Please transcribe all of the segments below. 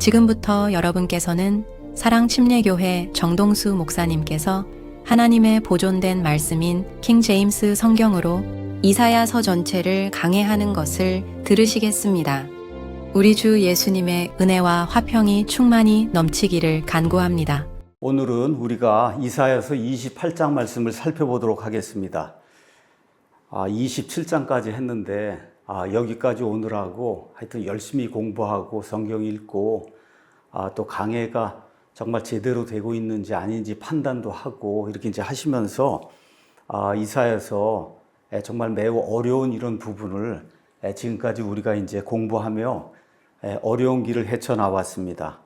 지금부터 여러분께서는 사랑침례교회 정동수 목사님께서 하나님의 보존된 말씀인 킹 제임스 성경으로 이사야서 전체를 강해하는 것을 들으시겠습니다. 우리 주 예수님의 은혜와 화평이 충만히 넘치기를 간구합니다. 오늘은 우리가 이사야서 28장 말씀을 살펴보도록 하겠습니다. 27장까지 했는데 여기까지 오느라고 하여튼 열심히 공부하고 성경 읽고 또 강해가 정말 제대로 되고 있는지 아닌지 판단도 하고 이렇게 이제 하시면서 이사야서 정말 매우 어려운 이런 부분을 지금까지 우리가 이제 공부하며 어려운 길을 헤쳐나왔습니다.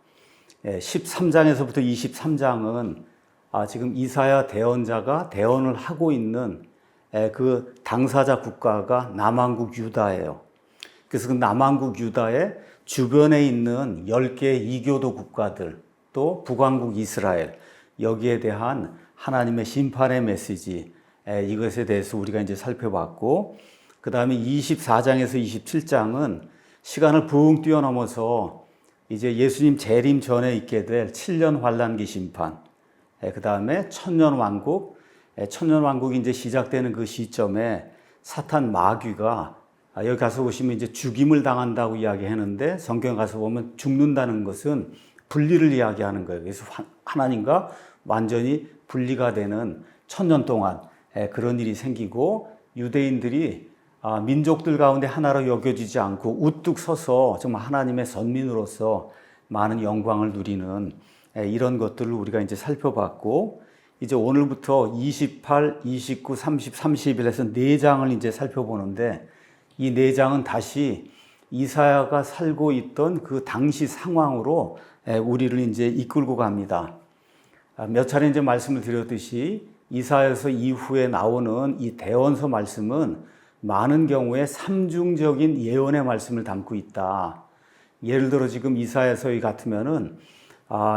13장에서부터 23장은 지금 이사야 대언자가 대언을 하고 있는 그 당사자 국가가 남왕국 유다예요. 그래서 그 남왕국 유다의 주변에 있는 10개의 이교도 국가들, 또 북왕국 이스라엘, 여기에 대한 하나님의 심판의 메시지, 이것에 대해서 우리가 이제 살펴봤고, 그 다음에 24장에서 27장은 시간을 붕 뛰어넘어서 이제 예수님 재림 전에 있게 될 7년 환란기 심판, 그 다음에 천년왕국이 이제 시작되는 그 시점에 사탄 마귀가 여기 가서 보시면 이제 죽임을 당한다고 이야기하는데 성경 가서 보면 죽는다는 것은 분리를 이야기하는 거예요. 그래서 하나님과 완전히 분리가 되는 천년 동안 그런 일이 생기고 유대인들이 민족들 가운데 하나로 여겨지지 않고 우뚝 서서 정말 하나님의 선민으로서 많은 영광을 누리는 이런 것들을 우리가 이제 살펴봤고, 이제 오늘부터 28, 29, 30, 31에서 4장을 이제 살펴보는데, 이 4장은 다시 이사야가 살고 있던 그 당시 상황으로 우리를 이제 이끌고 갑니다. 몇 차례 이제 말씀을 드렸듯이 이사야서 이후에 나오는 이 대언서 말씀은 많은 경우에 삼중적인 예언의 말씀을 담고 있다. 예를 들어 지금 이사야서 같으면은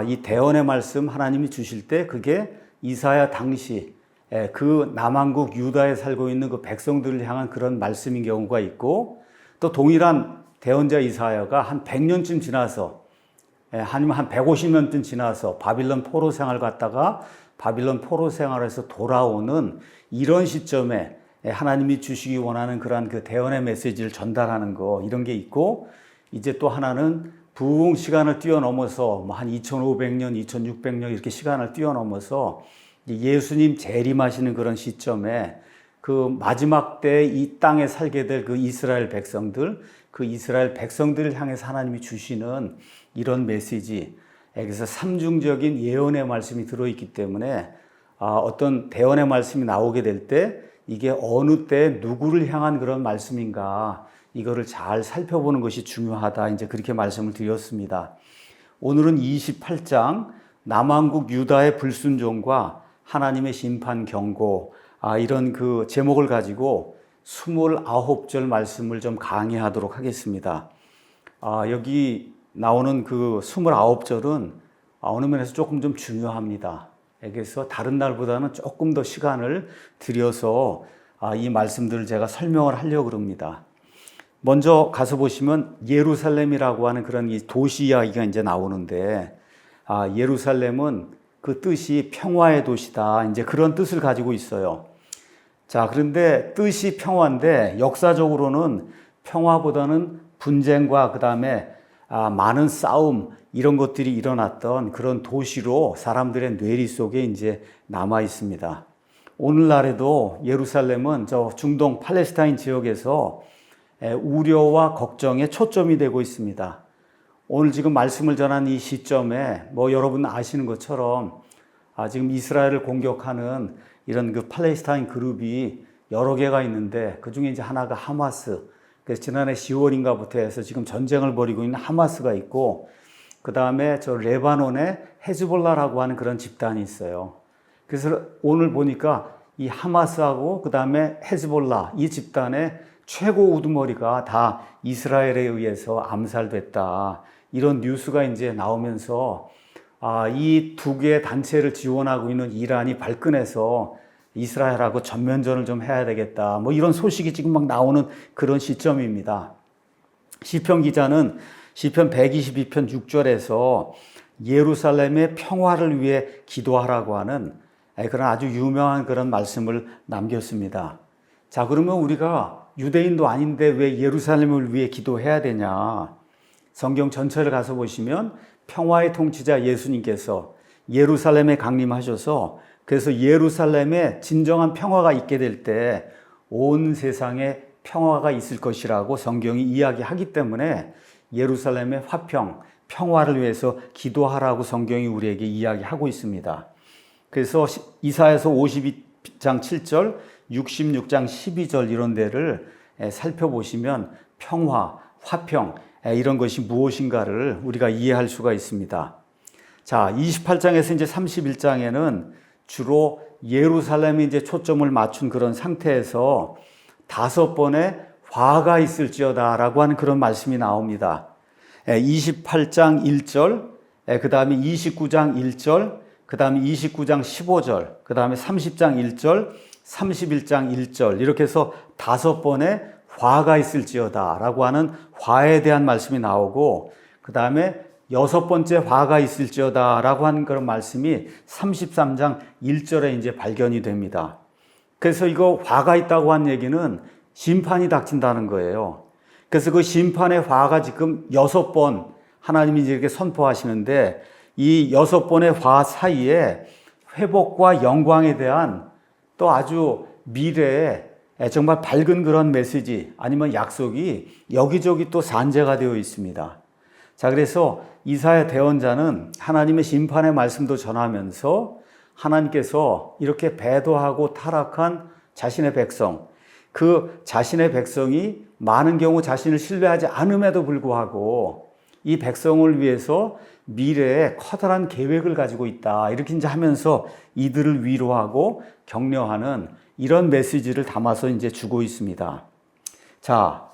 이 대언의 말씀 하나님이 주실 때 그게 이사야 당시 그 남왕국 유다에 살고 있는 그 백성들을 향한 그런 말씀인 경우가 있고, 또 동일한 대언자 이사야가 한 100년쯤 지나서 아니면 한 150년쯤 지나서 바빌론 포로 생활 갔다가 바빌론 포로 생활에서 돌아오는 이런 시점에 하나님이 주시기 원하는 그러한 그 대언의 메시지를 전달하는 거, 이런 게 있고, 이제 또 하나는 부흥 시간을 뛰어넘어서 한 2500년, 2600년 이렇게 시간을 뛰어넘어서 예수님 재림하시는 그런 시점에 그 마지막 때 이 땅에 살게 될 그 이스라엘 백성들, 그 이스라엘 백성들을 향해서 하나님이 주시는 이런 메시지, 그래서 삼중적인 예언의 말씀이 들어있기 때문에 어떤 대언의 말씀이 나오게 될 때 이게 어느 때 누구를 향한 그런 말씀인가, 이거를 잘 살펴보는 것이 중요하다. 이제 그렇게 말씀을 드렸습니다. 오늘은 28장 남왕국 유다의 불순종과 하나님의 심판 경고, 이런 그 제목을 가지고 29절 말씀을 좀 강의하도록 하겠습니다. 여기 나오는 그 29절은 어느 면에서 조금 좀 중요합니다. 그래서 다른 날보다는 조금 더 시간을 들여서 이 말씀들을 제가 설명을 하려고 합니다. 먼저 가서 보시면 예루살렘이라고 하는 그런 이 도시 이야기가 이제 나오는데, 예루살렘은 그 뜻이 평화의 도시다, 이제 그런 뜻을 가지고 있어요. 자, 그런데 뜻이 평화인데 역사적으로는 평화보다는 분쟁과 그 다음에 많은 싸움, 이런 것들이 일어났던 그런 도시로 사람들의 뇌리 속에 이제 남아 있습니다. 오늘날에도 예루살렘은 저 중동 팔레스타인 지역에서 우려와 걱정에 초점이 되고 있습니다. 오늘 지금 말씀을 전한 이 시점에 여러분 아시는 것처럼 지금 이스라엘을 공격하는 이런 그 팔레스타인 그룹이 여러 개가 있는데, 그 중에 이제 하나가 하마스. 그래서 지난해 10월인가부터 해서 지금 전쟁을 벌이고 있는 하마스가 있고, 그 다음에 저 레바논에 헤즈볼라라고 하는 그런 집단이 있어요. 그래서 오늘 보니까 이 하마스하고 그 다음에 헤즈볼라, 이 집단의 최고 우두머리가 다 이스라엘에 의해서 암살됐다, 이런 뉴스가 이제 나오면서 이 두 개의 단체를 지원하고 있는 이란이 발끈해서 이스라엘하고 전면전을 좀 해야 되겠다, 이런 소식이 지금 막 나오는 그런 시점입니다. 시편 기자는 시편 122편 6절에서 예루살렘의 평화를 위해 기도하라고 하는 그런 아주 유명한 그런 말씀을 남겼습니다. 자, 그러면 우리가 유대인도 아닌데 왜 예루살렘을 위해 기도해야 되냐? 성경 전체를 가서 보시면 평화의 통치자 예수님께서 예루살렘에 강림하셔서 그래서 예루살렘에 진정한 평화가 있게 될 때 온 세상에 평화가 있을 것이라고 성경이 이야기하기 때문에 예루살렘의 화평, 평화를 위해서 기도하라고 성경이 우리에게 이야기하고 있습니다. 그래서 이사야서 52장 7절, 66장 12절 이런 데를 살펴보시면 평화, 화평 이런 것이 무엇인가를 우리가 이해할 수가 있습니다. 자, 28장에서 이제 31장에는 주로 예루살렘에 이제 초점을 맞춘 그런 상태에서 5번의 화가 있을지어다라고 하는 그런 말씀이 나옵니다. 28장 1절, 그 다음에 29장 1절, 그 다음에 29장 15절, 그 다음에 30장 1절, 31장 1절 이렇게 해서 5번의 화가 있을지어다 라고 하는 화에 대한 말씀이 나오고 그 다음에 6번째 화가 있을지어다 라고 하는 그런 말씀이 33장 1절에 이제 발견이 됩니다. 그래서 이거 화가 있다고 한 얘기는 심판이 닥친다는 거예요. 그래서 그 심판의 화가 지금 6번 하나님이 이렇게 선포하시는데 이 6번의 화 사이에 회복과 영광에 대한 또 아주 미래에 정말 밝은 그런 메시지 아니면 약속이 여기저기 또 산재가 되어 있습니다. 자, 그래서 이사야 대언자는 하나님의 심판의 말씀도 전하면서 하나님께서 이렇게 배도하고 타락한 자신의 백성, 그 자신의 백성이 많은 경우 자신을 신뢰하지 않음에도 불구하고 이 백성을 위해서 미래에 커다란 계획을 가지고 있다. 이렇게 이제 하면서 이들을 위로하고 격려하는 이런 메시지를 담아서 이제 주고 있습니다. 자,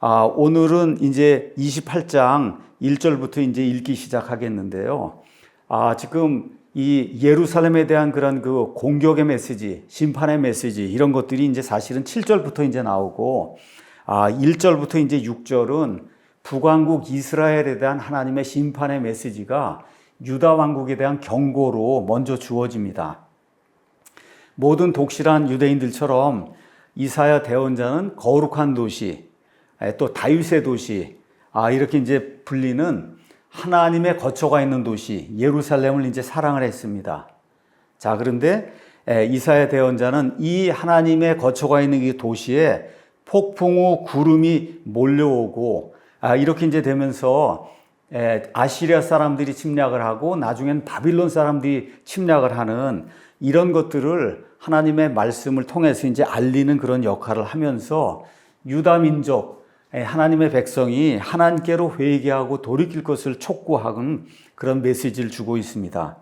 오늘은 이제 28장 1절부터 이제 읽기 시작하겠는데요. 지금 이 예루살렘에 대한 그런 그 공격의 메시지, 심판의 메시지 이런 것들이 이제 사실은 7절부터 이제 나오고 1절부터 이제 6절은 북왕국 이스라엘에 대한 하나님의 심판의 메시지가 유다 왕국에 대한 경고로 먼저 주어집니다. 모든 독실한 유대인들처럼 이사야 대언자는 거룩한 도시, 또 다윗의 도시, 이렇게 이제 불리는 하나님의 거처가 있는 도시 예루살렘을 이제 사랑을 했습니다. 자, 그런데 이사야 대언자는 이 하나님의 거처가 있는 이 도시에 폭풍 후 구름이 몰려오고 이렇게 이제 되면서 아시리아 사람들이 침략을 하고 나중엔 바빌론 사람들이 침략을 하는 이런 것들을 하나님의 말씀을 통해서 이제 알리는 그런 역할을 하면서 유다 민족, 하나님의 백성이 하나님께로 회개하고 돌이킬 것을 촉구하는 그런 메시지를 주고 있습니다.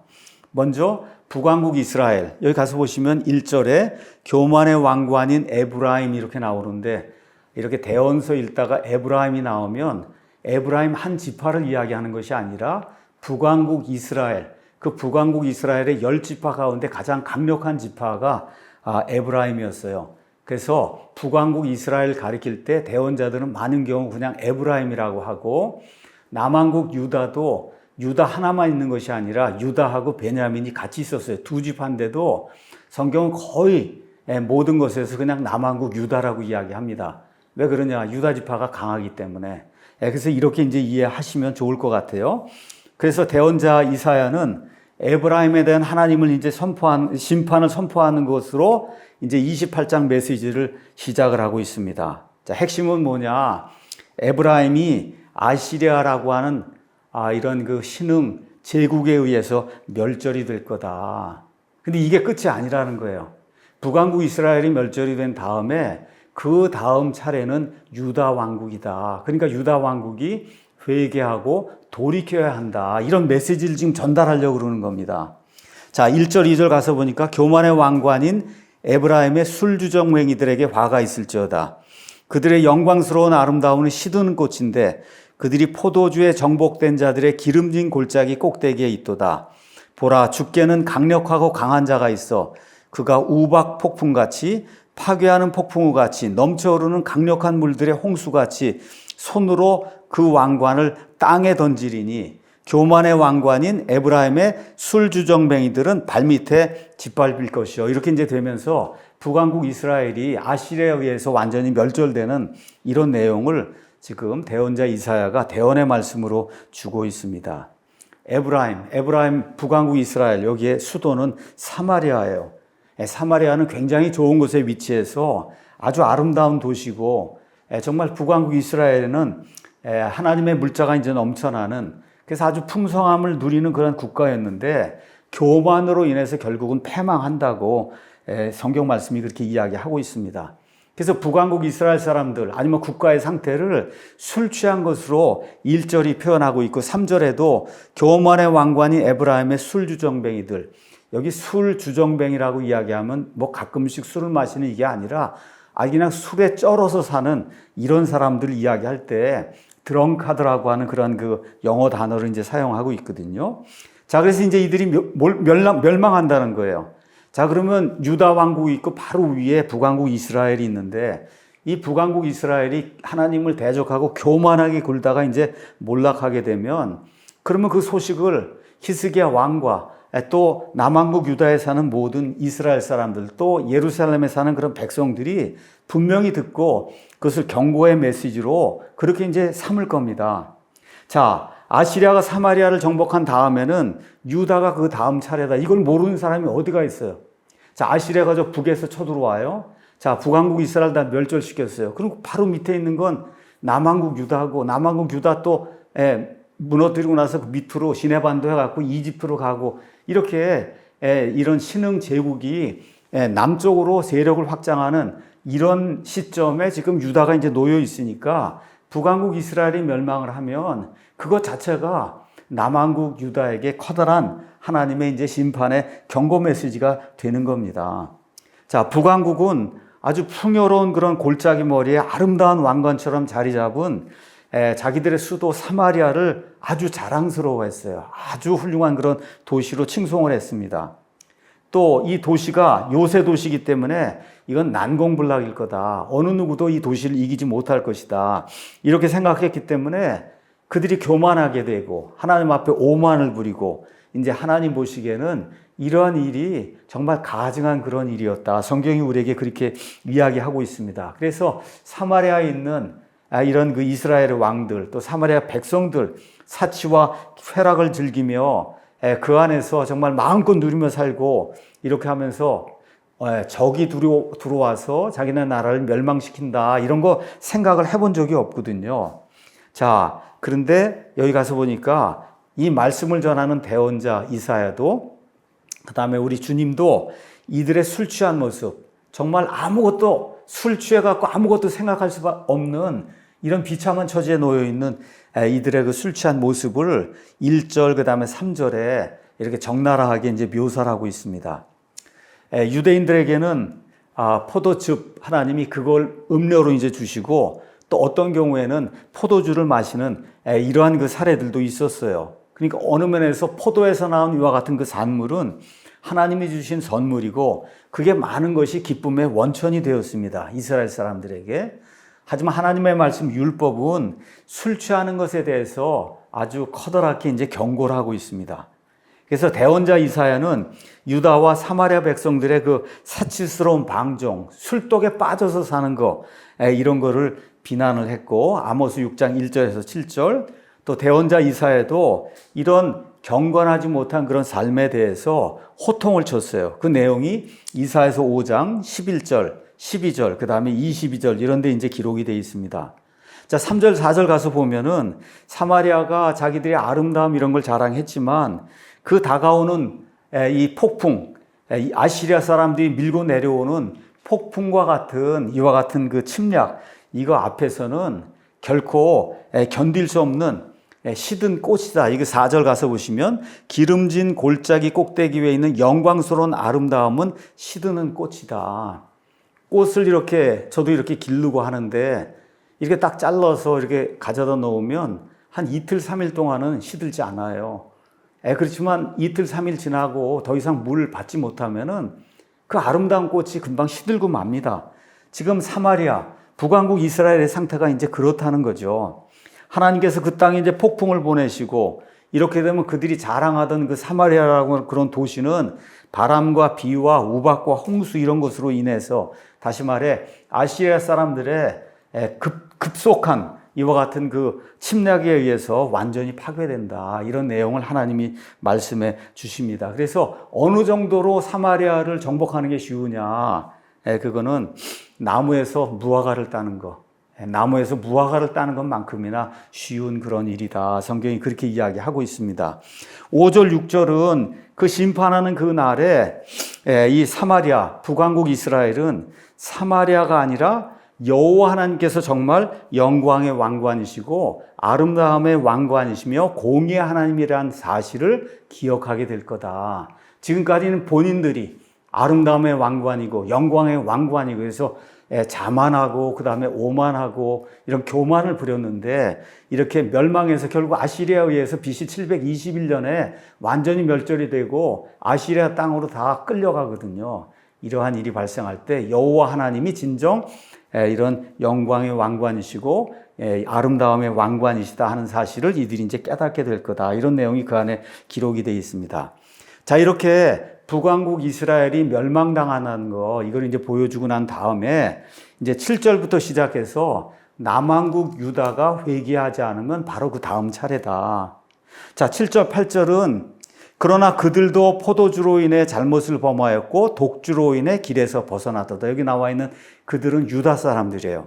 먼저 북왕국 이스라엘, 여기 가서 보시면 1절에 교만의 왕관인 에브라임 이렇게 나오는데 이렇게 대언서 읽다가 에브라임이 나오면 에브라임 한 지파를 이야기하는 것이 아니라 북왕국 이스라엘, 그 북왕국 이스라엘의 10지파 가운데 가장 강력한 지파가 에브라임이었어요. 그래서 북왕국 이스라엘 가리킬 때 대언자들은 많은 경우 그냥 에브라임이라고 하고 남왕국 유다도 유다 하나만 있는 것이 아니라 유다하고 베냐민이 같이 있었어요. 두 지파인데도 성경은 거의 모든 것에서 그냥 남왕국 유다라고 이야기합니다. 왜 그러냐? 유다 지파가 강하기 때문에. 그래서 이렇게 이제 이해하시면 좋을 것 같아요. 그래서 대언자 이사야는 에브라임에 대한 하나님을 이제 심판을 선포하는 것으로 이제 28장 메시지를 시작을 하고 있습니다. 자, 핵심은 뭐냐? 에브라임이 아시리아라고 하는 이런 그 신흥 제국에 의해서 멸절이 될 거다. 근데 이게 끝이 아니라는 거예요. 북왕국 이스라엘이 멸절이 된 다음에 그 다음 차례는 유다 왕국이다. 그러니까 유다 왕국이 회개하고 돌이켜야 한다. 이런 메시지를 지금 전달하려고 그러는 겁니다. 자, 1절, 2절 가서 보니까 교만의 왕관인 에브라임의 술주정맹이들에게 화가 있을지어다. 그들의 영광스러운 아름다움은 시드는 꽃인데 그들이 포도주에 정복된 자들의 기름진 골짜기 꼭대기에 있도다. 보라, 주께는 강력하고 강한 자가 있어 그가 우박 폭풍같이 파괴하는 폭풍우같이 넘쳐오르는 강력한 물들의 홍수같이 손으로 그 왕관을 땅에 던지리니 교만의 왕관인 에브라임의 술주정뱅이들은 발밑에 짓밟힐 것이요. 이렇게 이제 되면서 북왕국 이스라엘이 아시리아에 의해서 완전히 멸절되는 이런 내용을 지금 대언자 이사야가 대언의 말씀으로 주고 있습니다. 에브라임 북왕국 이스라엘, 여기에 수도는 사마리아예요. 사마리아는 굉장히 좋은 곳에 위치해서 아주 아름다운 도시고, 정말 북왕국 이스라엘은 하나님의 물자가 이제 넘쳐나는, 그래서 아주 풍성함을 누리는 그런 국가였는데 교만으로 인해서 결국은 패망한다고 성경 말씀이 그렇게 이야기하고 있습니다. 그래서 북왕국 이스라엘 사람들 아니면 국가의 상태를 술 취한 것으로 1절이 표현하고 있고 3절에도 교만의 왕관이 에브라임의 술주정뱅이들, 여기 술주정뱅이라고 이야기하면 뭐 가끔씩 술을 마시는 이게 아니라 그냥 술에 쩔어서 사는 이런 사람들 이야기할 때 드렁카드라고 하는 그런 그 영어 단어를 이제 사용하고 있거든요. 자, 그래서 이제 이들이 멸망한다는 거예요. 자, 그러면 유다 왕국이 있고 바로 위에 북왕국 이스라엘이 있는데 이 북왕국 이스라엘이 하나님을 대적하고 교만하게 굴다가 이제 몰락하게 되면 그러면 그 소식을 히스기야 왕과 또 남왕국 유다에 사는 모든 이스라엘 사람들 또 예루살렘에 사는 그런 백성들이 분명히 듣고 그것을 경고의 메시지로 그렇게 이제 삼을 겁니다. 자, 아시리아가 사마리아를 정복한 다음에는 유다가 그 다음 차례다. 이걸 모르는 사람이 어디가 있어요? 자, 아시리아가 저 북에서 쳐들어와요. 자, 북왕국 이스라엘 다 멸절시켰어요. 그리고 바로 밑에 있는 건 남왕국 유다하고 남왕국 유다 또 무너뜨리고 나서 그 밑으로 시내반도 해갖고 이집트로 가고 이렇게 이런 신흥 제국이 남쪽으로 세력을 확장하는 이런 시점에 지금 유다가 이제 놓여 있으니까 북왕국 이스라엘이 멸망을 하면 그것 자체가 남왕국 유다에게 커다란 하나님의 이제 심판의 경고 메시지가 되는 겁니다. 자, 북왕국은 아주 풍요로운 그런 골짜기 머리에 아름다운 왕관처럼 자리 잡은 자기들의 수도 사마리아를 아주 자랑스러워했어요. 아주 훌륭한 그런 도시로 칭송을 했습니다. 또 이 도시가 요새 도시이기 때문에 이건 난공불락일 거다. 어느 누구도 이 도시를 이기지 못할 것이다. 이렇게 생각했기 때문에 그들이 교만하게 되고 하나님 앞에 오만을 부리고 이제 하나님 보시기에는 이러한 일이 정말 가증한 그런 일이었다. 성경이 우리에게 그렇게 이야기하고 있습니다. 그래서 사마리아에 있는 이런 그 이스라엘의 왕들 또 사마리아 백성들 사치와 쾌락을 즐기며 그 안에서 정말 마음껏 누리며 살고 이렇게 하면서 적이 들어와서 자기네 나라를 멸망시킨다 이런 거 생각을 해본 적이 없거든요. 자, 그런데 여기 가서 보니까 이 말씀을 전하는 대언자 이사야도 그 다음에 우리 주님도 이들의 술 취한 모습 정말 아무것도 술 취해갖고 아무것도 생각할 수 없는 이런 비참한 처지에 놓여있는 이들의 그 술 취한 모습을 1절 그 다음에 3절에 이렇게 적나라하게 이제 묘사를 하고 있습니다. 유대인들에게는 포도즙 하나님이 그걸 음료로 이제 주시고 또 어떤 경우에는 포도주를 마시는 이러한 그 사례들도 있었어요. 그러니까 어느 면에서 포도에서 나온 이와 같은 그 산물은 하나님이 주신 선물이고 그게 많은 것이 기쁨의 원천이 되었습니다. 이스라엘 사람들에게. 하지만 하나님의 말씀 율법은 술 취하는 것에 대해서 아주 커다랗게 이제 경고를 하고 있습니다. 그래서 대언자 이사야는 유다와 사마리아 백성들의 그 사치스러운 방종, 술독에 빠져서 사는 거 이런 거를 비난을 했고 아모스 6장 1절에서 7절 또 대언자 이사야도 이런 경건하지 못한 그런 삶에 대해서 호통을 쳤어요. 그 내용이 이사야서 5장 11절, 12절, 그 다음에 22절 이런 데 이제 기록이 되어 있습니다. 자, 3절, 4절 가서 보면은 사마리아가 자기들의 아름다움 이런 걸 자랑했지만 그 다가오는 이 폭풍, 아시리아 사람들이 밀고 내려오는 폭풍과 같은 이와 같은 그 침략 이거 앞에서는 결코 견딜 수 없는 시든 꽃이다. 이거 4절 가서 보시면 기름진 골짜기 꼭대기 위에 있는 영광스러운 아름다움은 시드는 꽃이다. 꽃을 이렇게 저도 이렇게 기르고 하는데 이렇게 딱 잘라서 이렇게 가져다 놓으면 한 이틀 3일 동안은 시들지 않아요. 그렇지만 이틀 3일 지나고 더 이상 물 받지 못하면은 그 아름다운 꽃이 금방 시들고 맙니다. 지금 사마리아, 북왕국 이스라엘의 상태가 이제 그렇다는 거죠. 하나님께서 그 땅에 이제 폭풍을 보내시고 이렇게 되면 그들이 자랑하던 그 사마리아라고 하는 그런 도시는 바람과 비와 우박과 홍수 이런 것으로 인해서 다시 말해 아시리아 사람들의 급속한 이와 같은 그 침략에 의해서 완전히 파괴된다. 이런 내용을 하나님이 말씀해 주십니다. 그래서 어느 정도로 사마리아를 정복하는 게 쉬우냐? 그거는 나무에서 무화과를 따는 거. 나무에서 무화과를 따는 것만큼이나 쉬운 그런 일이다. 성경이 그렇게 이야기하고 있습니다. 5절, 6절은 그 심판하는 그 날에 이 사마리아, 북왕국 이스라엘은 사마리아가 아니라 여호와 하나님께서 정말 영광의 왕관이시고 아름다움의 왕관이시며 공의의 하나님이라는 사실을 기억하게 될 거다. 지금까지는 본인들이 아름다움의 왕관이고 영광의 왕관이고 그래서 자만하고 그 다음에 오만하고 이런 교만을 부렸는데 이렇게 멸망해서 결국 아시리아에 의해서 BC 721년에 완전히 멸절이 되고 아시리아 땅으로 다 끌려가거든요. 이러한 일이 발생할 때 여호와 하나님이 진정 이런 영광의 왕관이시고 아름다움의 왕관이시다 하는 사실을 이들이 이제 깨닫게 될 거다. 이런 내용이 그 안에 기록이 되어 있습니다. 자, 이렇게 북왕국 이스라엘이 멸망당하는 거, 이걸 이제 보여주고 난 다음에 이제 7절부터 시작해서 남왕국 유다가 회개하지 않으면 바로 그 다음 차례다. 자, 7절, 8절은 그러나 그들도 포도주로 인해 잘못을 범하였고 독주로 인해 길에서 벗어났다. 여기 나와 있는 그들은 유다 사람들이에요.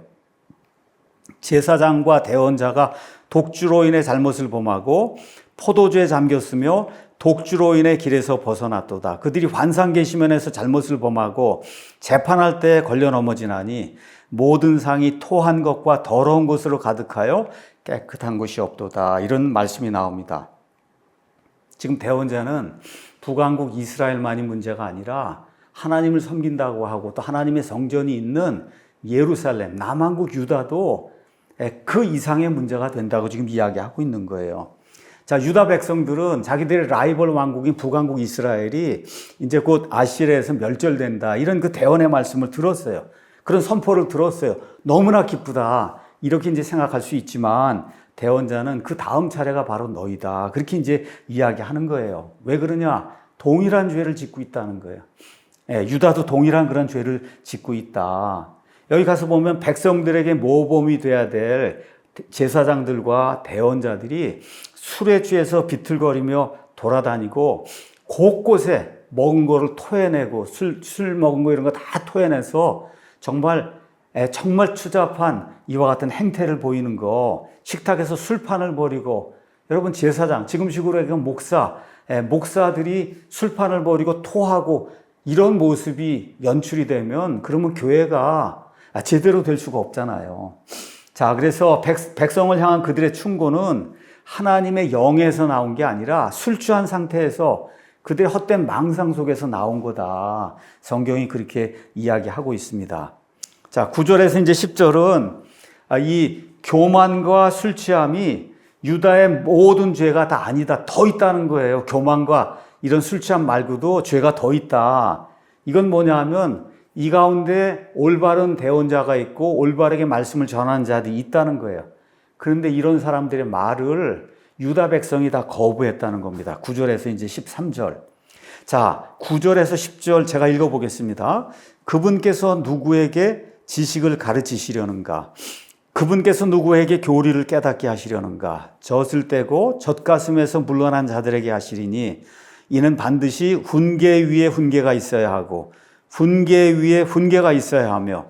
제사장과 대언자가 독주로 인해 잘못을 범하고 포도주에 잠겼으며 독주로 인해 길에서 벗어났도다. 그들이 환상계시면에서 잘못을 범하고 재판할 때 걸려 넘어지나니 모든 상이 토한 것과 더러운 것으로 가득하여 깨끗한 것이 없도다. 이런 말씀이 나옵니다. 지금 대원자는 북왕국 이스라엘만이 문제가 아니라 하나님을 섬긴다고 하고 또 하나님의 성전이 있는 예루살렘, 남왕국 유다도 그 이상의 문제가 된다고 지금 이야기하고 있는 거예요. 자, 유다 백성들은 자기들의 라이벌 왕국인 북왕국 이스라엘이 이제 곧 아시리아에서 멸절된다. 이런 그 대언의 말씀을 들었어요. 그런 선포를 들었어요. 너무나 기쁘다. 이렇게 이제 생각할 수 있지만 대언자는 그 다음 차례가 바로 너희다. 그렇게 이제 이야기하는 거예요. 왜 그러냐? 동일한 죄를 짓고 있다는 거예요. 유다도 동일한 그런 죄를 짓고 있다. 여기 가서 보면 백성들에게 모범이 돼야 될 제사장들과 대언자들이 술에 취해서 비틀거리며 돌아다니고 곳곳에 먹은 거를 토해내고 술 먹은 거 이런 거 다 토해내서 정말 추잡한 이와 같은 행태를 보이는 거, 식탁에서 술판을 벌이고, 여러분 제사장, 지금식으로 얘기하면 목사들이 술판을 벌이고 토하고 이런 모습이 연출이 되면 그러면 교회가 제대로 될 수가 없잖아요. 자, 그래서 백성을 향한 그들의 충고는 하나님의 영에서 나온 게 아니라 술 취한 상태에서 그들의 헛된 망상 속에서 나온 거다. 성경이 그렇게 이야기하고 있습니다. 자, 9절에서 이제 10절은 이 교만과 술 취함이 유다의 모든 죄가 다 아니다. 더 있다는 거예요. 교만과 이런 술 취함 말고도 죄가 더 있다. 이건 뭐냐 하면 이 가운데 올바른 대언자가 있고 올바르게 말씀을 전하는 자들이 있다는 거예요. 그런데 이런 사람들의 말을 유다 백성이 다 거부했다는 겁니다. 9절에서 이제 13절. 자, 9절에서 10절 제가 읽어보겠습니다. 그분께서 누구에게 지식을 가르치시려는가? 그분께서 누구에게 교리를 깨닫게 하시려는가? 젖을 떼고 젖가슴에서 물러난 자들에게 하시리니 이는 반드시 훈계 위에 훈계가 있어야 하고 훈계 위에 훈계가 있어야 하며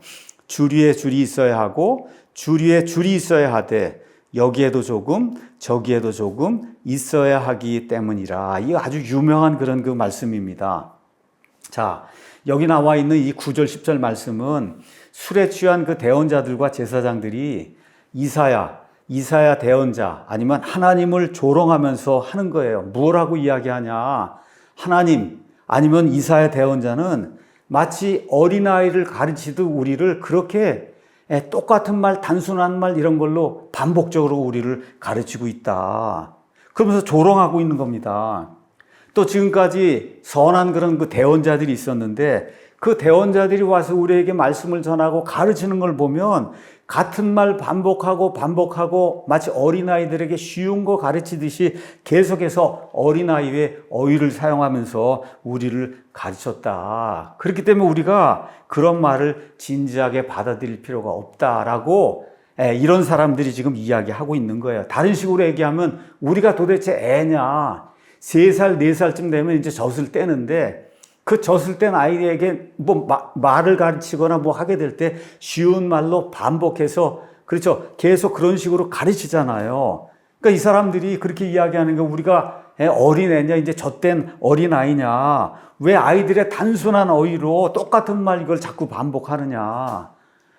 줄 위에 줄이 있어야 하고 줄 위에 줄이 있어야 하되 여기에도 조금 저기에도 조금 있어야 하기 때문이라. 이거 아주 유명한 그런 그 말씀입니다. 자, 여기 나와 있는 이 9절 10절 말씀은 술에 취한 그 대언자들과 제사장들이 이사야 대언자 아니면 하나님을 조롱하면서 하는 거예요. 뭐라고 이야기하냐? 하나님 아니면 이사야 대언자는 마치 어린아이를 가르치듯 우리를 그렇게 똑같은 말, 단순한 말 이런 걸로 반복적으로 우리를 가르치고 있다. 그러면서 조롱하고 있는 겁니다. 또 지금까지 선한 그런 그 대언자들이 있었는데 그 대언자들이 와서 우리에게 말씀을 전하고 가르치는 걸 보면 같은 말 반복하고 마치 어린아이들에게 쉬운 거 가르치듯이 계속해서 어린아이의 어휘를 사용하면서 우리를 가르쳤다. 그렇기 때문에 우리가 그런 말을 진지하게 받아들일 필요가 없다라고 이런 사람들이 지금 이야기하고 있는 거예요. 다른 식으로 얘기하면 우리가 도대체 애냐. 3살, 4살쯤 되면 이제 젖을 떼는데 그 젖을 뗀 아이에게 말을 가르치거나 하게 될 때 쉬운 말로 반복해서 그렇죠. 계속 그런 식으로 가르치잖아요. 그러니까 이 사람들이 그렇게 이야기하는 게 우리가 어린애냐, 이제 젖된 어린아이냐. 왜 아이들의 단순한 어휘로 똑같은 말 이걸 자꾸 반복하느냐.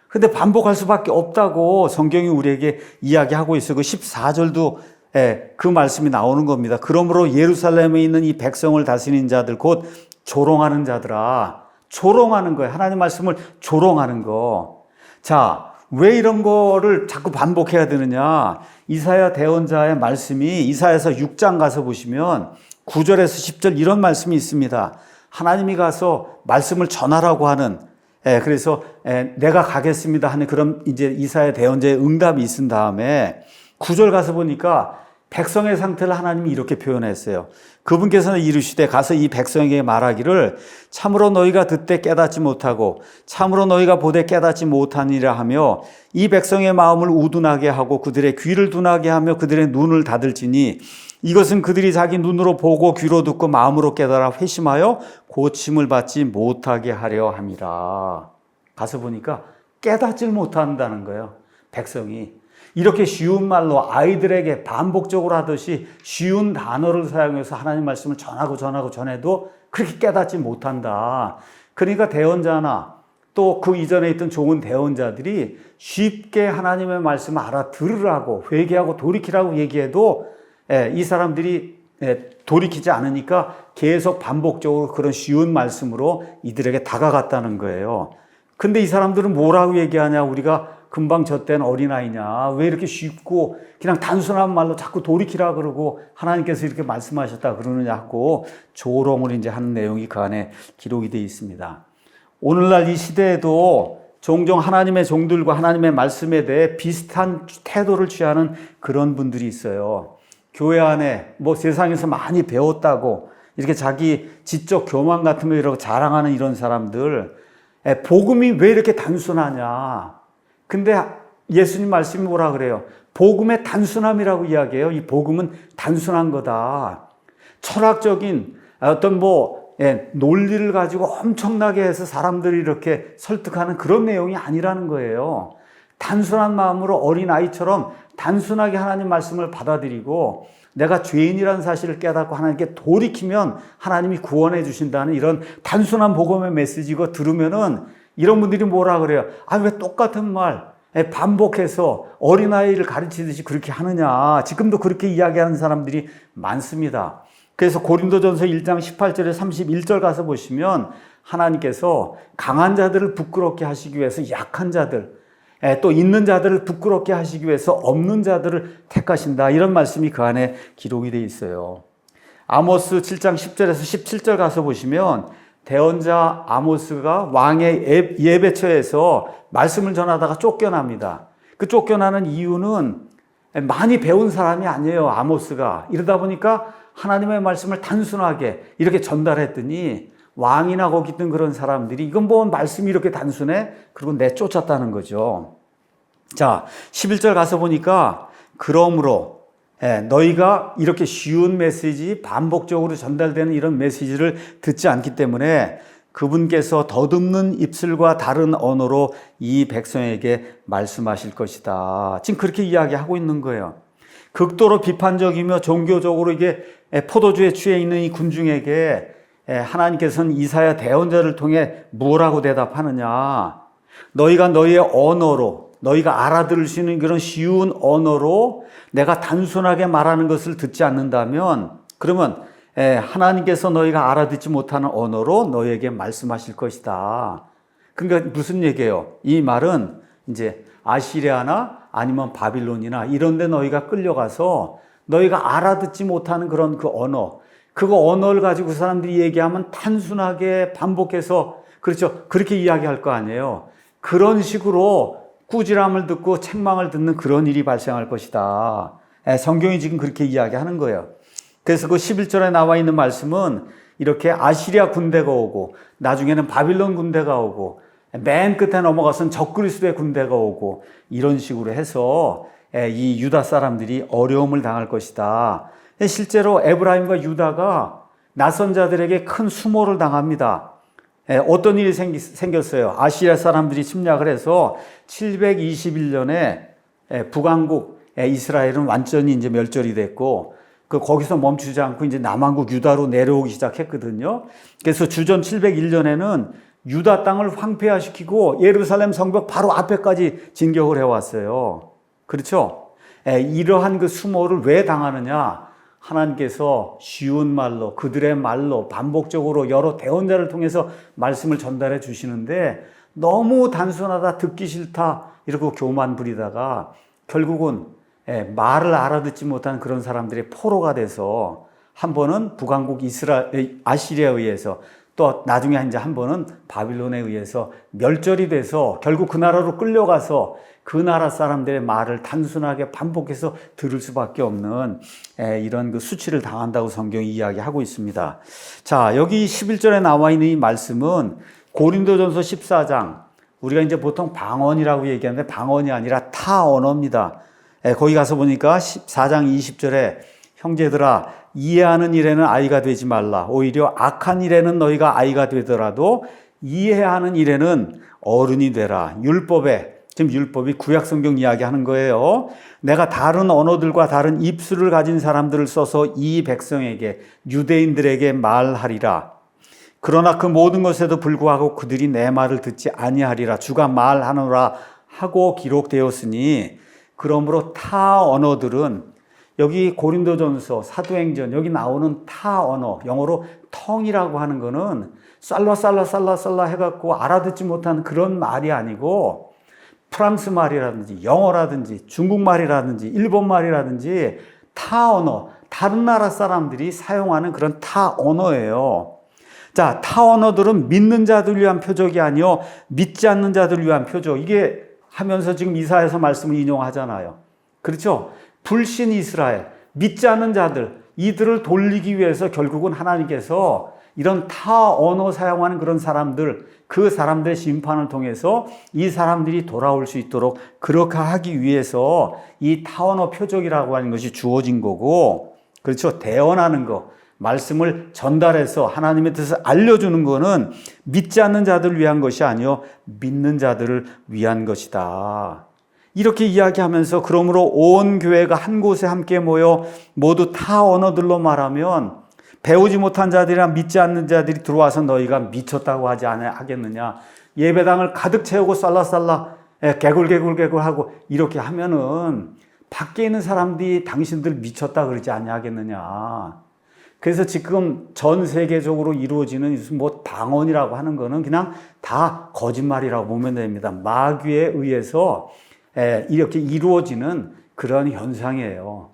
근데 반복할 수밖에 없다고 성경이 우리에게 이야기하고 있어요. 그 14절도 그 말씀이 나오는 겁니다. 그러므로 예루살렘에 있는 이 백성을 다스리는 자들 곧 조롱하는 자들아. 조롱하는 거예요. 하나님 말씀을 조롱하는 거. 자, 왜 이런 거를 자꾸 반복해야 되느냐? 이사야 대언자의 말씀이 이사야서 6장 가서 보시면 9절에서 10절 이런 말씀이 있습니다. 하나님이 가서 말씀을 전하라고 하는 그래서 내가 가겠습니다 하는 그런 이제 이사야 대언자의 응답이 있은 다음에 9절 가서 보니까 백성의 상태를 하나님이 이렇게 표현했어요. 그분께서는 이르시되 가서 이 백성에게 말하기를 참으로 너희가 듣되 깨닫지 못하고 참으로 너희가 보되 깨닫지 못하니라 하며 이 백성의 마음을 우둔하게 하고 그들의 귀를 둔하게 하며 그들의 눈을 닫을지니 이것은 그들이 자기 눈으로 보고 귀로 듣고 마음으로 깨달아 회심하여 고침을 받지 못하게 하려 함이라. 가서 보니까 깨닫질 못한다는 거예요. 백성이. 이렇게 쉬운 말로 아이들에게 반복적으로 하듯이 쉬운 단어를 사용해서 하나님 말씀을 전해도 그렇게 깨닫지 못한다. 그러니까 대언자나 또 그 이전에 있던 좋은 대언자들이 쉽게 하나님의 말씀을 알아들으라고 회개하고 돌이키라고 얘기해도 이 사람들이 돌이키지 않으니까 계속 반복적으로 그런 쉬운 말씀으로 이들에게 다가갔다는 거예요. 근데 이 사람들은 뭐라고 얘기하냐? 우리가 금방 젖된 어린아이냐? 왜 이렇게 쉽고 그냥 단순한 말로 자꾸 돌이키라 그러고 하나님께서 이렇게 말씀하셨다 그러느냐 하고 조롱을 이제 하는 내용이 그 안에 기록이 되어 있습니다. 오늘날 이 시대에도 종종 하나님의 종들과 하나님의 말씀에 대해 비슷한 태도를 취하는 그런 분들이 있어요. 교회 안에 세상에서 많이 배웠다고 이렇게 자기 지적 교만 같은 거 이렇게 자랑하는 이런 사람들, 복음이 왜 이렇게 단순하냐? 근데 예수님 말씀이 뭐라 그래요? 복음의 단순함이라고 이야기해요. 이 복음은 단순한 거다. 철학적인 어떤 논리를 가지고 엄청나게 해서 사람들이 이렇게 설득하는 그런 내용이 아니라는 거예요. 단순한 마음으로 어린아이처럼 단순하게 하나님 말씀을 받아들이고 내가 죄인이라는 사실을 깨닫고 하나님께 돌이키면 하나님이 구원해 주신다는 이런 단순한 복음의 메시지가 들으면은 이런 분들이 뭐라 그래요? 왜 똑같은 말 반복해서 어린아이를 가르치듯이 그렇게 하느냐. 지금도 그렇게 이야기하는 사람들이 많습니다. 그래서 고린도전서 1장 18절에 31절 가서 보시면 하나님께서 강한 자들을 부끄럽게 하시기 위해서 약한 자들, 또 있는 자들을 부끄럽게 하시기 위해서 없는 자들을 택하신다. 이런 말씀이 그 안에 기록이 되어 있어요. 아모스 7장 10절에서 17절 가서 보시면 대언자 아모스가 왕의 예배처에서 말씀을 전하다가 쫓겨납니다. 그 쫓겨나는 이유는 많이 배운 사람이 아니에요. 아모스가. 이러다 보니까 하나님의 말씀을 단순하게 이렇게 전달했더니 왕이나 거기 있던 그런 사람들이 이건 말씀이 이렇게 단순해? 그리고 내쫓았다는 거죠. 자, 11절 가서 보니까 그러므로 너희가 이렇게 쉬운 메시지, 반복적으로 전달되는 이런 메시지를 듣지 않기 때문에 그분께서 더듬는 입술과 다른 언어로 이 백성에게 말씀하실 것이다. 지금 그렇게 이야기하고 있는 거예요. 극도로 비판적이며 종교적으로 이게 포도주에 취해 있는 이 군중에게 하나님께서는 이사야 대언자를 통해 뭐라고 대답하느냐. 너희가 너희의 언어로 너희가 알아들을 수 있는 그런 쉬운 언어로 내가 단순하게 말하는 것을 듣지 않는다면 그러면 하나님께서 너희가 알아듣지 못하는 언어로 너희에게 말씀하실 것이다. 그러니까 무슨 얘기예요? 이 말은 이제 아시리아나 아니면 바빌론이나 이런 데 너희가 끌려가서 너희가 알아듣지 못하는 그런 그 언어, 그거 언어를 가지고 사람들이 얘기하면 단순하게 반복해서 그렇죠. 그렇게 이야기할 거 아니에요. 그런 식으로 꾸지람을 듣고 책망을 듣는 그런 일이 발생할 것이다. 성경이 지금 그렇게 이야기하는 거예요. 그래서 그 11절에 나와 있는 말씀은 이렇게 아시리아 군대가 오고 나중에는 바빌론 군대가 오고 맨 끝에 넘어가서는 적그리스도의 군대가 오고 이런 식으로 해서 이 유다 사람들이 어려움을 당할 것이다. 실제로 에브라임과 유다가 낯선 자들에게 큰 수모를 당합니다. 어떤 일이 생겼어요. 아시리아 사람들이 침략을 해서 721년에 북왕국 이스라엘은 완전히 이제 멸절이 됐고 거기서 멈추지 않고 이제 남왕국 유다로 내려오기 시작했거든요. 그래서 주전 701년에는 유다 땅을 황폐화시키고 예루살렘 성벽 바로 앞에까지 진격을 해왔어요. 그렇죠? 이러한 그 수모를 왜 당하느냐? 하나님께서 쉬운 말로 그들의 말로 반복적으로 여러 대언자를 통해서 말씀을 전달해 주시는데 너무 단순하다, 듣기 싫다 이러고 교만 부리다가 결국은 말을 알아듣지 못한 그런 사람들의 포로가 돼서 한 번은 북왕국 아시리아에 의해서 또 나중에 이제 한 번은 바빌론에 의해서 멸절이 돼서 결국 그 나라로 끌려가서 그 나라 사람들의 말을 단순하게 반복해서 들을 수밖에 없는 이런 그 수치를 당한다고 성경이 이야기하고 있습니다. 자, 여기 11절에 나와 있는 이 말씀은 고린도전서 14장, 우리가 이제 보통 방언이라고 얘기하는데 방언이 아니라 타 언어입니다. 거기 가서 보니까 14장 20절에 형제들아 이해하는 일에는 아이가 되지 말라. 오히려 악한 일에는 너희가 아이가 되더라도 이해하는 일에는 어른이 되라. 지금 율법이 구약성경 이야기하는 거예요. 내가 다른 언어들과 다른 입술을 가진 사람들을 써서 이 백성에게 유대인들에게 말하리라. 그러나 그 모든 것에도 불구하고 그들이 내 말을 듣지 아니하리라. 주가 말하노라 하고 기록되었으니 그러므로 타 언어들은 여기 고린도전서, 사도행전 여기 나오는 타 언어, 영어로 텅이라고 하는 거는 살라 해갖고 알아듣지 못하는 그런 말이 아니고 프랑스 말이라든지 영어라든지 중국말이라든지 일본말이라든지 타 언어, 다른 나라 사람들이 사용하는 그런 타 언어예요. 자, 타 언어들은 믿는 자들을 위한 표적이 아니요 믿지 않는 자들을 위한 표적. 이게 하면서 지금 이사야서 말씀을 인용하잖아요. 그렇죠? 불신 이스라엘, 믿지 않는 자들, 이들을 돌리기 위해서 결국은 하나님께서 이런 타 언어 사용하는 그런 사람들, 그 사람들의 심판을 통해서 이 사람들이 돌아올 수 있도록 그렇게 하기 위해서 이 타 언어 표적이라고 하는 것이 주어진 거고, 그렇죠? 대언하는 거, 말씀을 전달해서 하나님의 뜻을 알려주는 거는 믿지 않는 자들을 위한 것이 아니요 믿는 자들을 위한 것이다. 이렇게 이야기하면서 그러므로 온 교회가 한 곳에 함께 모여 모두 타 언어들로 말하면 배우지 못한 자들이나 믿지 않는 자들이 들어와서 너희가 미쳤다고 하지 하겠느냐. 예배당을 가득 채우고 쌀라쌀라 개굴하고 이렇게 하면은 밖에 있는 사람들이 당신들 미쳤다 그러지 아니하겠느냐. 그래서 지금 전 세계적으로 이루어지는 뭐 방언이라고 하는 거는 그냥 다 거짓말이라고 보면 됩니다. 마귀에 의해서 이렇게 이루어지는 그런 현상이에요.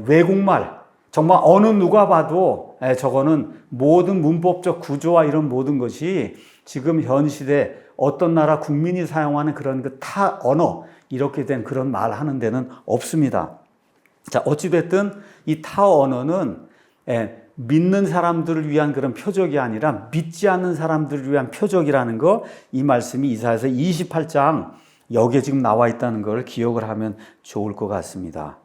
외국말, 정말 어느 누가 봐도 저거는 모든 문법적 구조와 이런 모든 것이 지금 현 시대 어떤 나라 국민이 사용하는 그런 그 타 언어, 이렇게 된 그런 말 하는 데는 없습니다. 자, 어찌됐든 이 타 언어는 믿는 사람들을 위한 그런 표적이 아니라 믿지 않는 사람들을 위한 표적이라는 거, 이 말씀이 이사야서 28장 여기에 지금 나와 있다는 걸 기억을 하면 좋을 것 같습니다.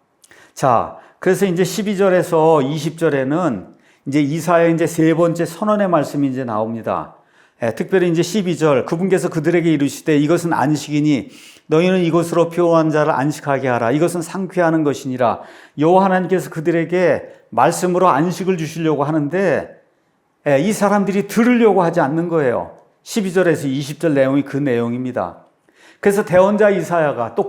자, 그래서 이제 12절에서 20절에는 이제 이사야의 이제 세 번째 선언의 말씀이 이제 나옵니다. 특별히 이제 12절, 그분께서 그들에게 이르시되 이것은 안식이니 너희는 이것으로 피곤한 자를 안식하게 하라. 이것은 상쾌하는 것이니라. 여호와 하나님께서 그들에게 말씀으로 안식을 주시려고 하는데 이 사람들이 들으려고 하지 않는 거예요. 12절에서 20절 내용이 그 내용입니다. 그래서 대언자 이사야가 또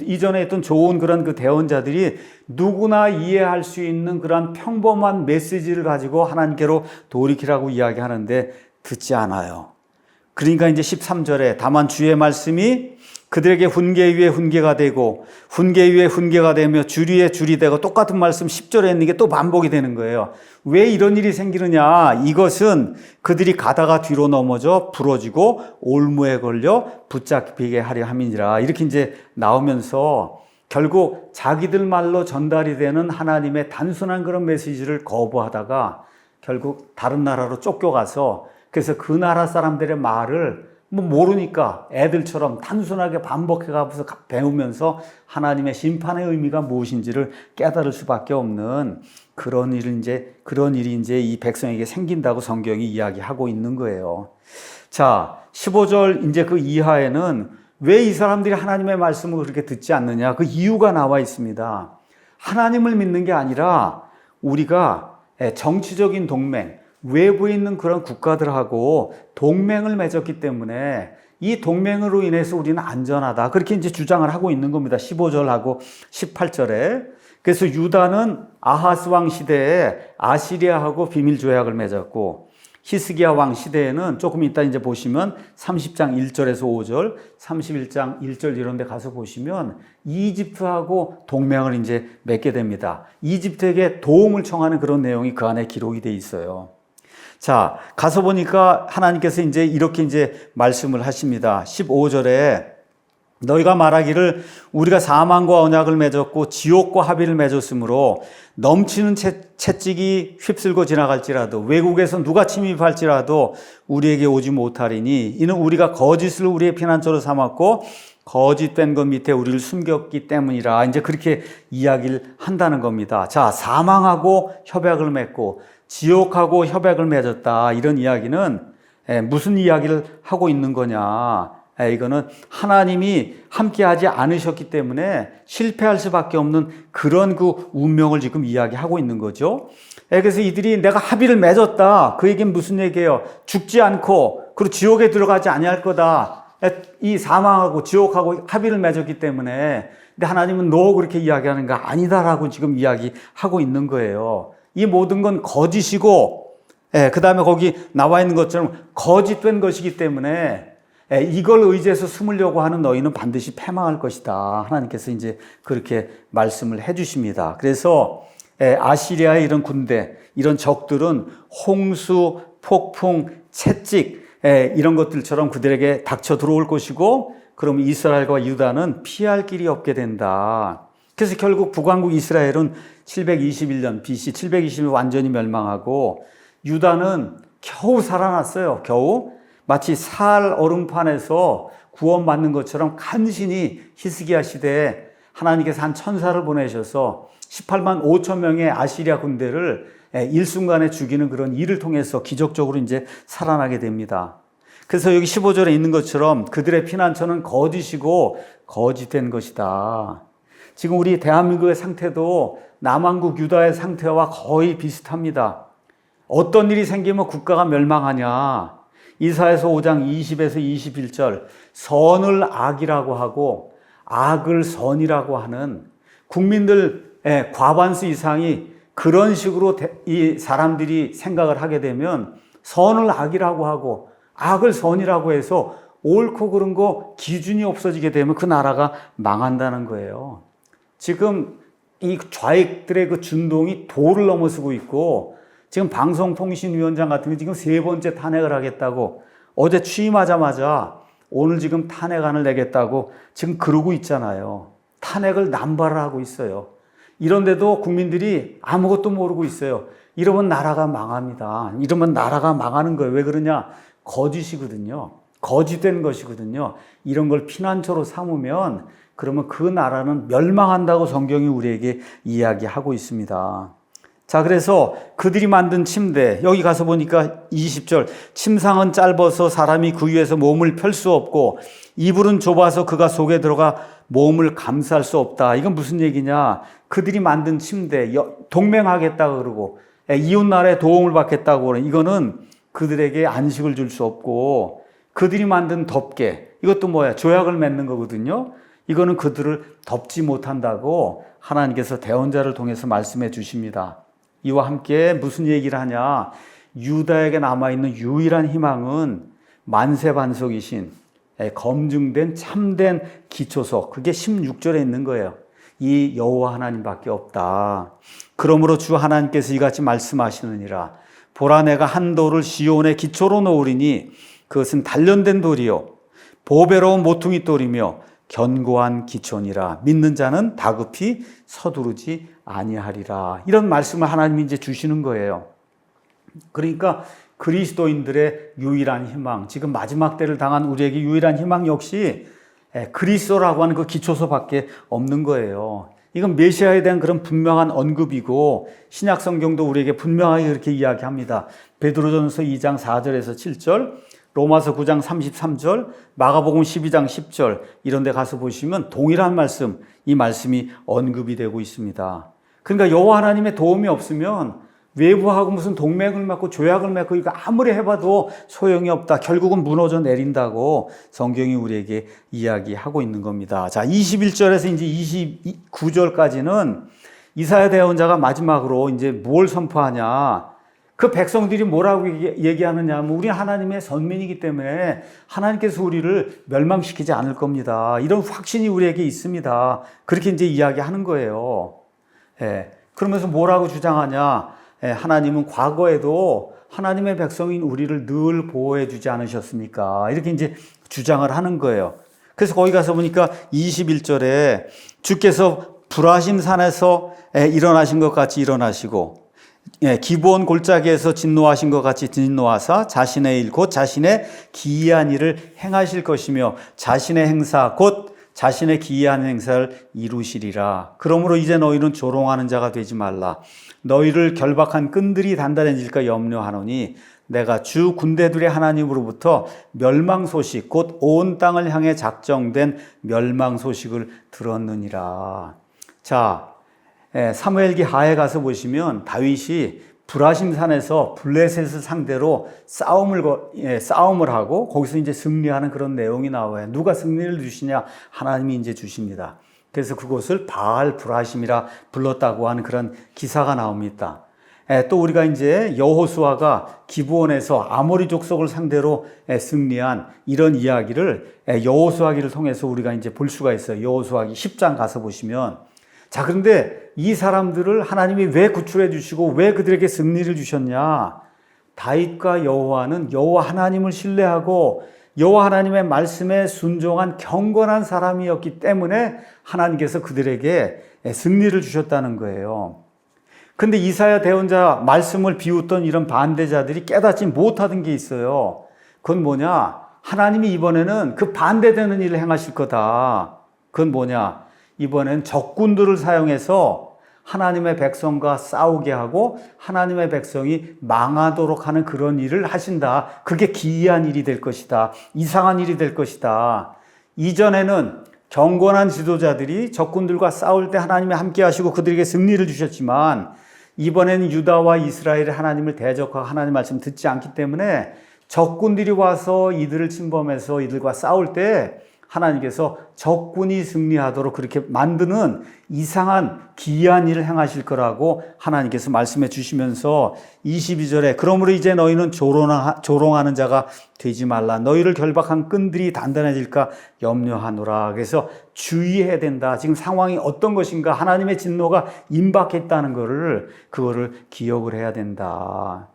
이전에 있던 좋은 그런 그 대언자들이 누구나 이해할 수 있는 그런 평범한 메시지를 가지고 하나님께로 돌이키라고 이야기하는데 듣지 않아요. 그러니까 이제 13절에 다만 주의 말씀이 그들에게 훈계 위에 훈계가 되고 훈계 위에 훈계가 되며 줄 위에 줄이 되고 똑같은 말씀 10절에 있는 게 또 반복이 되는 거예요. 왜 이런 일이 생기느냐? 이것은 그들이 가다가 뒤로 넘어져 부러지고 올무에 걸려 붙잡히게 하려 함이니라. 이렇게 이제 나오면서 결국 자기들 말로 전달이 되는 하나님의 단순한 그런 메시지를 거부하다가 결국 다른 나라로 쫓겨가서 그래서 그 나라 사람들의 말을 모르니까 애들처럼 단순하게 반복해가면서 배우면서 하나님의 심판의 의미가 무엇인지를 깨달을 수밖에 없는 그런 일이 이제 이 백성에게 생긴다고 성경이 이야기하고 있는 거예요. 자, 15절 이제 그 이하에는 왜 이 사람들이 하나님의 말씀을 그렇게 듣지 않느냐? 그 이유가 나와 있습니다. 하나님을 믿는 게 아니라 우리가 정치적인 동맹, 외부에 있는 그런 국가들하고 동맹을 맺었기 때문에 이 동맹으로 인해서 우리는 안전하다. 그렇게 이제 주장을 하고 있는 겁니다. 15절하고 18절에. 그래서 유다는 아하스 왕 시대에 아시리아하고 비밀 조약을 맺었고 히스기야 왕 시대에는 조금 이따 이제 보시면 30장 1절에서 5절, 31장 1절 이런 데 가서 보시면 이집트하고 동맹을 이제 맺게 됩니다. 이집트에게 도움을 청하는 그런 내용이 그 안에 기록이 돼 있어요. 자, 가서 보니까 하나님께서 이제 이렇게 이제 말씀을 하십니다. 15절에 너희가 말하기를 우리가 사망과 언약을 맺었고 지옥과 합의를 맺었으므로 넘치는 채찍이 휩쓸고 지나갈지라도 외국에서 누가 침입할지라도 우리에게 오지 못하리니 이는 우리가 거짓을 우리의 피난처로 삼았고 거짓된 것 밑에 우리를 숨겼기 때문이라. 이제 그렇게 이야기를 한다는 겁니다. 자, 사망하고 협약을 맺고 지옥하고 협약을 맺었다. 이런 이야기는 무슨 이야기를 하고 있는 거냐? 이거는 하나님이 함께하지 않으셨기 때문에 실패할 수밖에 없는 그런 그 운명을 지금 이야기하고 있는 거죠. 그래서 이들이 내가 합의를 맺었다. 그 얘기는 무슨 얘기예요? 죽지 않고 그리고 지옥에 들어가지 아니할 거다. 이 사망하고 지옥하고 합의를 맺었기 때문에 근데 하나님은 너 그렇게 이야기하는 거 아니다라고 지금 이야기하고 있는 거예요. 이 모든 건 거짓이고 그 다음에 거기 나와 있는 것처럼 거짓된 것이기 때문에 이걸 의지해서 숨으려고 하는 너희는 반드시 패망할 것이다. 하나님께서 이제 그렇게 말씀을 해 주십니다. 그래서 아시리아의 이런 군대, 이런 적들은 홍수, 폭풍, 채찍 이런 것들처럼 그들에게 닥쳐 들어올 것이고 그럼 이스라엘과 유다는 피할 길이 없게 된다. 그래서 결국 북왕국 이스라엘은 721년 BC 720년 완전히 멸망하고 유다는 겨우 살아났어요. 겨우 마치 살 얼음판에서 구원받는 것처럼 간신히 히스기야 시대에 하나님께서 한 천사를 보내셔서 18만 5천 명의 아시리아 군대를 일순간에 죽이는 그런 일을 통해서 기적적으로 이제 살아나게 됩니다. 그래서 여기 15절에 있는 것처럼 그들의 피난처는 거짓이고 거짓된 것이다. 지금 우리 대한민국의 상태도 남한국 유다의 상태와 거의 비슷합니다. 어떤 일이 생기면 국가가 멸망하냐. 이사야서 5장 20에서 21절 선을 악이라고 하고 악을 선이라고 하는 국민들의 과반수 이상이 그런 식으로 이 사람들이 생각을 하게 되면 선을 악이라고 하고 악을 선이라고 해서 옳고 그른 거 기준이 없어지게 되면 그 나라가 망한다는 거예요. 지금 이 좌익들의 그 준동이 도를 넘어서고 있고 지금 방송통신위원장 같은 게 지금 3번째 탄핵을 하겠다고 어제 취임하자마자 오늘 지금 탄핵안을 내겠다고 지금 그러고 있잖아요. 탄핵을 남발을 하고 있어요. 이런데도 국민들이 아무것도 모르고 있어요. 이러면 나라가 망합니다. 이러면 나라가 망하는 거예요. 왜 그러냐? 거짓이거든요. 거짓된 것이거든요. 이런 걸 피난처로 삼으면 그러면 그 나라는 멸망한다고 성경이 우리에게 이야기하고 있습니다. 자, 그래서 그들이 만든 침대, 여기 가서 보니까 20절, 침상은 짧아서 사람이 그 위에서 몸을 펼 수 없고 이불은 좁아서 그가 속에 들어가 몸을 감쌀 수 없다. 이건 무슨 얘기냐? 그들이 만든 침대, 동맹하겠다고 그러고 이웃 나라에 도움을 받겠다고 그러는 이거는 그들에게 안식을 줄 수 없고 그들이 만든 덮개, 이것도 뭐야? 조약을 맺는 거거든요. 이거는 그들을 덮지 못한다고 하나님께서 대언자를 통해서 말씀해 주십니다. 이와 함께 무슨 얘기를 하냐? 유다에게 남아있는 유일한 희망은 만세반석이신 검증된 참된 기초소, 그게 16절에 있는 거예요. 이 여호와 하나님밖에 없다. 그러므로 주 하나님께서 이같이 말씀하시느니라. 보라, 내가 한 돌을 시온의 기초로 놓으리니 그것은 단련된 돌이요 보배로운 모퉁이 돌이며 견고한 기초니라. 믿는 자는 다급히 서두르지 아니하리라. 이런 말씀을 하나님이 이제 주시는 거예요. 그러니까 그리스도인들의 유일한 희망, 지금 마지막 때를 당한 우리에게 유일한 희망 역시 그리스도라고 하는 그 기초소밖에 없는 거예요. 이건 메시아에 대한 그런 분명한 언급이고 신약 성경도 우리에게 분명하게 그렇게 이야기합니다. 베드로전서 2장 4절에서 7절, 로마서 9장 33절, 마가복음 12장 10절 이런 데 가서 보시면 동일한 말씀, 이 말씀이 언급이 되고 있습니다. 그러니까 여호와 하나님의 도움이 없으면 외부하고 무슨 동맹을 맺고 조약을 맺고 이거 아무리 해봐도 소용이 없다. 결국은 무너져 내린다고 성경이 우리에게 이야기하고 있는 겁니다. 자, 21절에서 이제 29절까지는 이사야 대언자가 마지막으로 이제 뭘 선포하냐. 그 백성들이 뭐라고 얘기하느냐. 우리 하나님의 선민이기 때문에 하나님께서 우리를 멸망시키지 않을 겁니다. 이런 확신이 우리에게 있습니다. 그렇게 이제 이야기하는 거예요. 그러면서 뭐라고 주장하냐. 하나님은 과거에도 하나님의 백성인 우리를 늘 보호해 주지 않으셨습니까? 이렇게 이제 주장을 하는 거예요. 그래서 거기 가서 보니까 21절에 주께서 불하심 산에서 일어나신 것 같이 일어나시고 기브온 골짜기에서 진노하신 것 같이 진노하사 자신의 일 곧 자신의 기이한 일을 행하실 것이며 자신의 행사 곧 자신의 기이한 행사를 이루시리라. 그러므로 이제 너희는 조롱하는 자가 되지 말라. 너희를 결박한 끈들이 단단해질까 염려하노니 내가 주 군대들의 하나님으로부터 멸망 소식 곧 온 땅을 향해 작정된 멸망 소식을 들었느니라. 자, 사무엘기 하에 가서 보시면 다윗이 브라심산에서 블레셋을 상대로 싸움을 하고 거기서 이제 승리하는 그런 내용이 나와요. 누가 승리를 주시냐? 하나님이 이제 주십니다. 그래서 그곳을 바알 브라심이라 불렀다고 하는 그런 기사가 나옵니다. 또 우리가 이제 여호수아가 기브온에서 아모리 족속을 상대로 승리한 이런 이야기를 여호수아기를 통해서 우리가 이제 볼 수가 있어요. 여호수아기 10장 가서 보시면 자, 그런데 이 사람들을 하나님이 왜 구출해 주시고 왜 그들에게 승리를 주셨냐? 다윗과 여호와는 여호와 하나님을 신뢰하고 여호와 하나님의 말씀에 순종한 경건한 사람이었기 때문에 하나님께서 그들에게 승리를 주셨다는 거예요. 근데 이사야 대언자 말씀을 비웃던 이런 반대자들이 깨닫지 못하던 게 있어요. 그건 뭐냐? 하나님이 이번에는 그 반대되는 일을 행하실 거다. 그건 뭐냐? 이번엔 적군들을 사용해서 하나님의 백성과 싸우게 하고 하나님의 백성이 망하도록 하는 그런 일을 하신다. 그게 기이한 일이 될 것이다. 이상한 일이 될 것이다. 이전에는 경건한 지도자들이 적군들과 싸울 때 하나님이 함께 하시고 그들에게 승리를 주셨지만 이번에는 유다와 이스라엘이 하나님을 대적하고 하나님 말씀 듣지 않기 때문에 적군들이 와서 이들을 침범해서 이들과 싸울 때 하나님께서 적군이 승리하도록 그렇게 만드는 이상한 기이한 일을 행하실 거라고 하나님께서 말씀해 주시면서 22절에 그러므로 이제 너희는 조롱하는 자가 되지 말라. 너희를 결박한 끈들이 단단해질까 염려하노라. 그래서 주의해야 된다. 지금 상황이 어떤 것인가? 하나님의 진노가 임박했다는 그거를 기억을 해야 된다.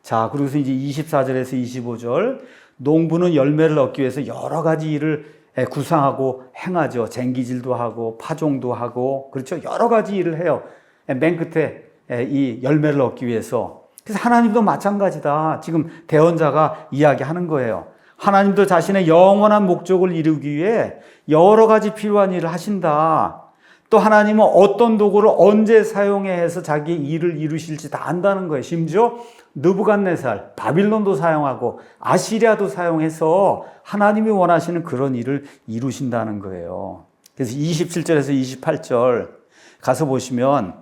자, 그리고서 이제 24절에서 25절 농부는 열매를 얻기 위해서 여러 가지 일을 구상하고 행하죠. 쟁기질도 하고 파종도 하고 그렇죠. 여러 가지 일을 해요. 맨 끝에 이 열매를 얻기 위해서. 그래서 하나님도 마찬가지다. 지금 대언자가 이야기하는 거예요. 하나님도 자신의 영원한 목적을 이루기 위해 여러 가지 필요한 일을 하신다. 또 하나님은 어떤 도구를 언제 사용해야 해서 자기의 일을 이루실지 다 안다는 거예요. 심지어 느부갓네살, 바빌론도 사용하고 아시리아도 사용해서 하나님이 원하시는 그런 일을 이루신다는 거예요. 그래서 27절에서 28절 가서 보시면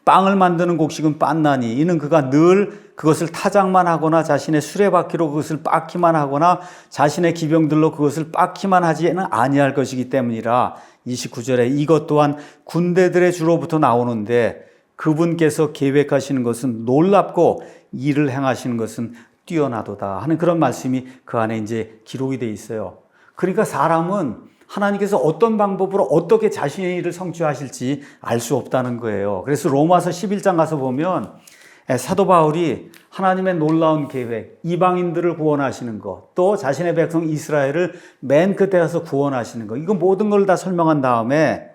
빵을 만드는 곡식은 빤나니 이는 그가 늘 그것을 타작만 하거나 자신의 수레바퀴로 그것을 빻기만 하거나 자신의 기병들로 그것을 빻기만 하지는 아니할 것이기 때문이라. 29절에 이것 또한 군대들의 주로부터 나오는데 그분께서 계획하시는 것은 놀랍고 일을 행하시는 것은 뛰어나도다 하는 그런 말씀이 그 안에 이제 기록이 돼 있어요. 그러니까 사람은 하나님께서 어떤 방법으로 어떻게 자신의 일을 성취하실지 알 수 없다는 거예요. 그래서 로마서 11장 가서 보면 사도 바울이 하나님의 놀라운 계획, 이방인들을 구원하시는 것, 또 자신의 백성 이스라엘을 맨 끝에 가서 구원하시는 것, 이거 모든 걸 다 설명한 다음에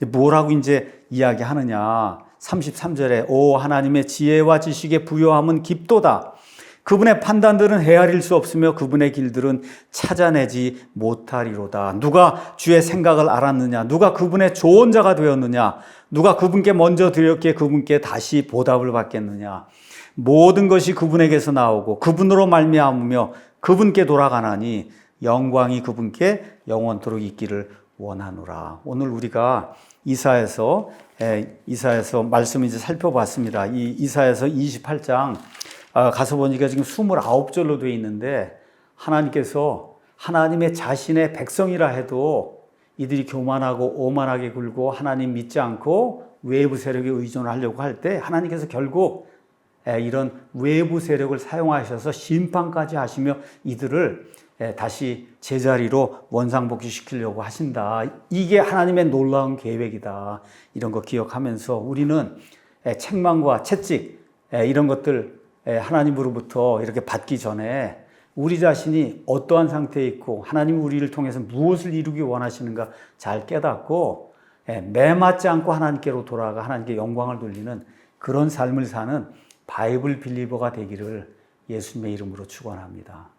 뭐라고 이제 이야기하느냐. 33절에 오 하나님의 지혜와 지식의 부요함은 깊도다. 그분의 판단들은 헤아릴 수 없으며 그분의 길들은 찾아내지 못하리로다. 누가 주의 생각을 알았느냐? 누가 그분의 조언자가 되었느냐? 누가 그분께 먼저 드렸기에 그분께 다시 보답을 받겠느냐? 모든 것이 그분에게서 나오고 그분으로 말미암으며 그분께 돌아가나니 영광이 그분께 영원토록 있기를 원하노라. 오늘 우리가 이사야서 말씀을 이제 살펴봤습니다. 이 이사야서 28장 가서 보니까 지금 29절로 되어 있는데 하나님께서 하나님의 자신의 백성이라 해도 이들이 교만하고 오만하게 굴고 하나님 믿지 않고 외부 세력에 의존을 하려고 할 때 하나님께서 결국 이런 외부 세력을 사용하셔서 심판까지 하시며 이들을 다시 제자리로 원상복귀시키려고 하신다. 이게 하나님의 놀라운 계획이다. 이런 거 기억하면서 우리는 책망과 채찍 이런 것들 하나님으로부터 이렇게 받기 전에 우리 자신이 어떠한 상태에 있고 하나님 우리를 통해서 무엇을 이루기 원하시는가 잘 깨닫고 매맞지 않고 하나님께로 돌아가 하나님께 영광을 돌리는 그런 삶을 사는 바이블 빌리버가 되기를 예수님의 이름으로 축원합니다.